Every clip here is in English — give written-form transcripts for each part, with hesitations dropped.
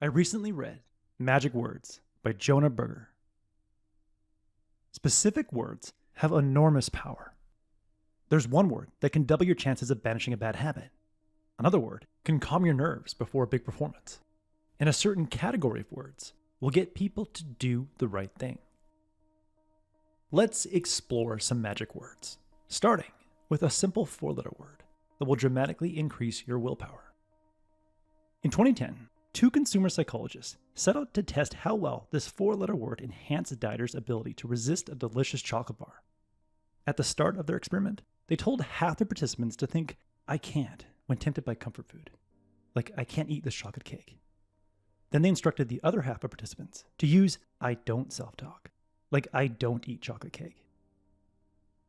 I recently read Magic Words by Jonah Berger. Specific words have enormous power. There's one word that can double your chances of banishing a bad habit. Another word can calm your nerves before a big performance. And a certain category of words will get people to do the right thing. Let's explore some magic words, starting with a simple 4-letter word that will dramatically increase your willpower. In 2010, 2 consumer psychologists set out to test how well this 4-letter word enhanced dieters' ability to resist a delicious chocolate bar. At the start of their experiment, they told half their participants to think, "I can't," when tempted by comfort food. Like, "I can't eat this chocolate cake." Then they instructed the other half of participants to use "I don't" self-talk. Like, "I don't eat chocolate cake."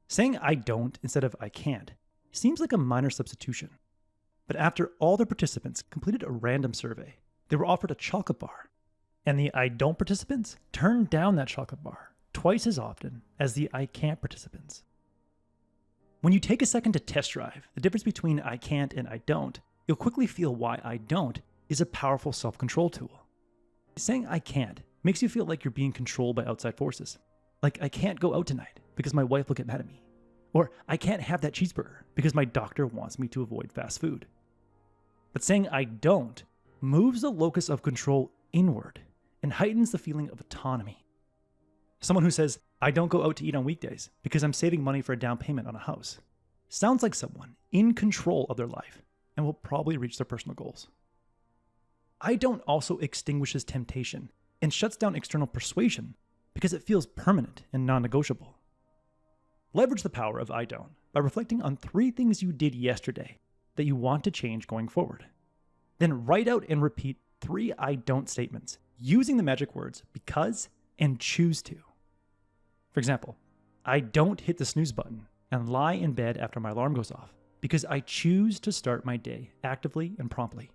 Saying "I don't" instead of "I can't" seems like a minor substitution. But after all the participants completed a random survey, they were offered a chocolate bar. And the "I don't" participants turned down that chocolate bar twice as often as the "I can't" participants. When you take a second to test drive the difference between "I can't" and "I don't," you'll quickly feel why "I don't" is a powerful self-control tool. Saying "I can't" makes you feel like you're being controlled by outside forces. Like, "I can't go out tonight because my wife will get mad at me." Or, "I can't have that cheeseburger because my doctor wants me to avoid fast food." But saying "I don't" moves the locus of control inward and heightens the feeling of autonomy. Someone who says, "I don't go out to eat on weekdays because I'm saving money for a down payment on a house," sounds like someone in control of their life and will probably reach their personal goals. "I don't" also extinguishes temptation and shuts down external persuasion because it feels permanent and non-negotiable. Leverage the power of "I don't" by reflecting on 3 things you did yesterday that you want to change going forward. Then write out and repeat 3 "I don't" statements using the magic words "because" and "choose to." For example, "I don't hit the snooze button and lie in bed after my alarm goes off because I choose to start my day actively and promptly.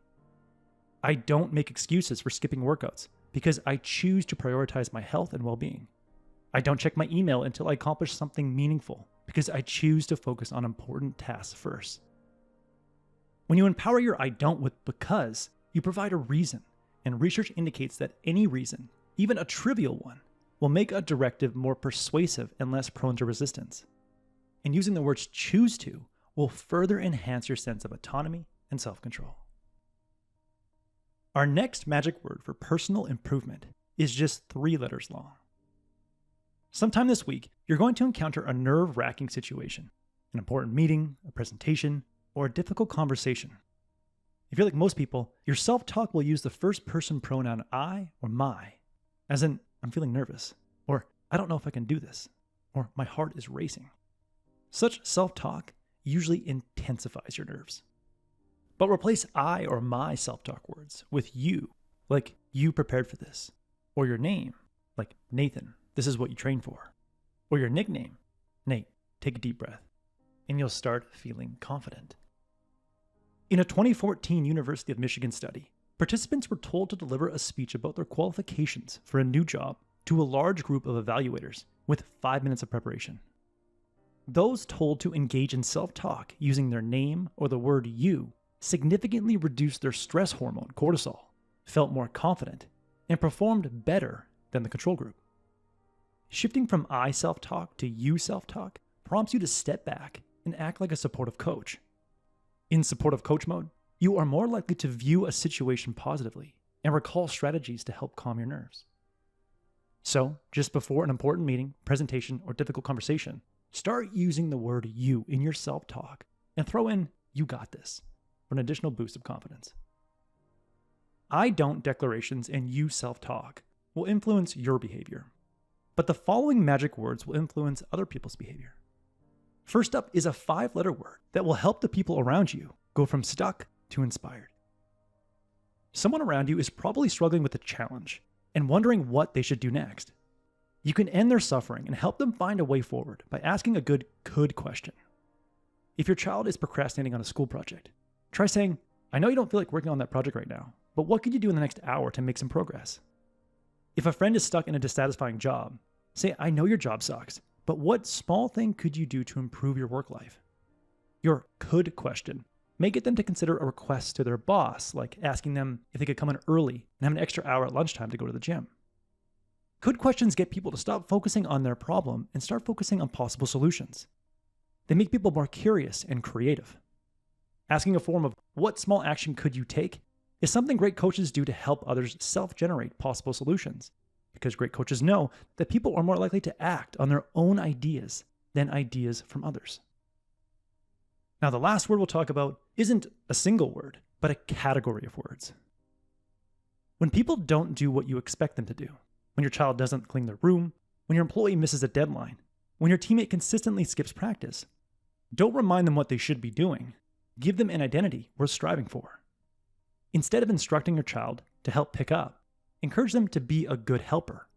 I don't make excuses for skipping workouts because I choose to prioritize my health and well-being. I don't check my email until I accomplish something meaningful because I choose to focus on important tasks first." When you empower your "I don't" with "because," you provide a reason, and research indicates that any reason, even a trivial one, will make a directive more persuasive and less prone to resistance. And using the words "choose to" will further enhance your sense of autonomy and self-control. Our next magic word for personal improvement is just 3 letters long. Sometime this week, you're going to encounter a nerve-wracking situation, an important meeting, a presentation, or a difficult conversation. If you're like most people, your self-talk will use the first-person pronoun "I" or "my," as in, "I'm feeling nervous," or "I don't know if I can do this," or "my heart is racing." Such self-talk usually intensifies your nerves. But replace "I" or "my" self-talk words with "you," like "you prepared for this," or your name, like "Nathan, this is what you trained for," or your nickname, "Nate, take a deep breath," and you'll start feeling confident. In a 2014 University of Michigan study, participants were told to deliver a speech about their qualifications for a new job to a large group of evaluators with 5 minutes of preparation. Those told to engage in self-talk using their name or the word "you" significantly reduced their stress hormone, cortisol, felt more confident, and performed better than the control group. Shifting from "I" self-talk to "you" self-talk prompts you to step back and act like a supportive coach. In supportive coach mode, you are more likely to view a situation positively and recall strategies to help calm your nerves. So, just before an important meeting, presentation, or difficult conversation, start using the word "you" in your self-talk and throw in "you got this" for an additional boost of confidence. "I don't" declarations and "you" self-talk will influence your behavior, but the following magic words will influence other people's behavior. First up is a 5-letter word that will help the people around you go from stuck to inspired. Someone around you is probably struggling with a challenge and wondering what they should do next. You can end their suffering and help them find a way forward by asking a good could question. If your child is procrastinating on a school project, try saying, "I know you don't feel like working on that project right now, but what could you do in the next hour to make some progress?" If a friend is stuck in a dissatisfying job, say, "I know your job sucks, but what small thing could you do to improve your work life?" Your could question may get them to consider a request to their boss, like asking them if they could come in early and have an extra hour at lunchtime to go to the gym. Could questions get people to stop focusing on their problem and start focusing on possible solutions? They make people more curious and creative. Asking a form of "what small action could you take" is something great coaches do to help others self-generate possible solutions, because great coaches know that people are more likely to act on their own ideas than ideas from others. Now, the last word we'll talk about isn't a single word, but a category of words. When people don't do what you expect them to do, when your child doesn't clean their room, when your employee misses a deadline, when your teammate consistently skips practice, don't remind them what they should be doing. Give them an identity worth striving for. Instead of instructing your child to help pick up, encourage them to be a good helper.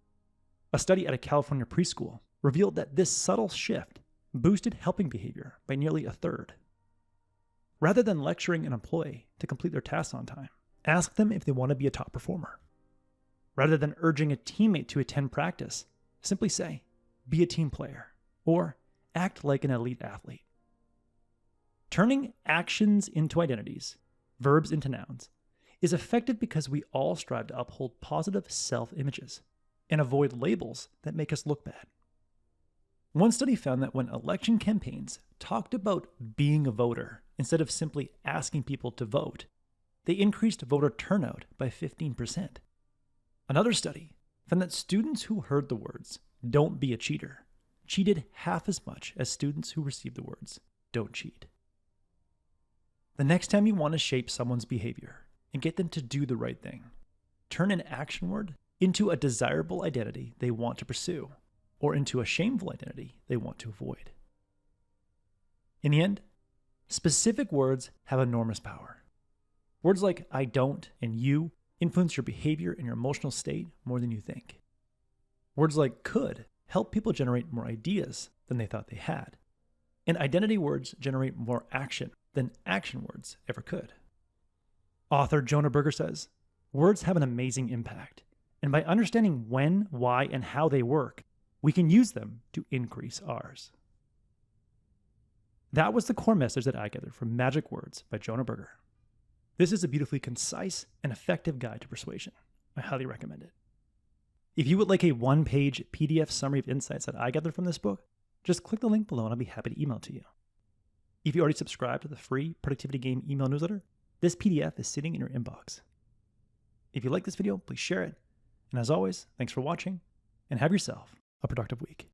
A study at a California preschool revealed that this subtle shift boosted helping behavior by nearly a third. Rather than lecturing an employee to complete their tasks on time, ask them if they want to be a top performer. Rather than urging a teammate to attend practice, simply say, "be a team player," or "act like an elite athlete." Turning actions into identities, verbs into nouns, is effective because we all strive to uphold positive self-images and avoid labels that make us look bad. One study found that when election campaigns talked about being a voter instead of simply asking people to vote, they increased voter turnout by 15%. Another study found that students who heard the words "don't be a cheater" cheated half as much as students who received the words "don't cheat." The next time you want to shape someone's behavior and get them to do the right thing, turn an action word into a desirable identity they want to pursue, or into a shameful identity they want to avoid. In the end, specific words have enormous power. Words like "I don't" and "you" influence your behavior and your emotional state more than you think. Words like "could" help people generate more ideas than they thought they had. And identity words generate more action than action words ever could. Author Jonah Berger says, "Words have an amazing impact, and by understanding when, why, and how they work, we can use them to increase ours." That was the core message that I gathered from Magic Words by Jonah Berger. This is a beautifully concise and effective guide to persuasion. I highly recommend it. If you would like a one-page PDF summary of insights that I gathered from this book, just click the link below and I'll be happy to email it to you. If you already subscribed to the free Productivity Game email newsletter, this PDF is sitting in your inbox. If you like this video, please share it. And as always, thanks for watching and have yourself a productive week.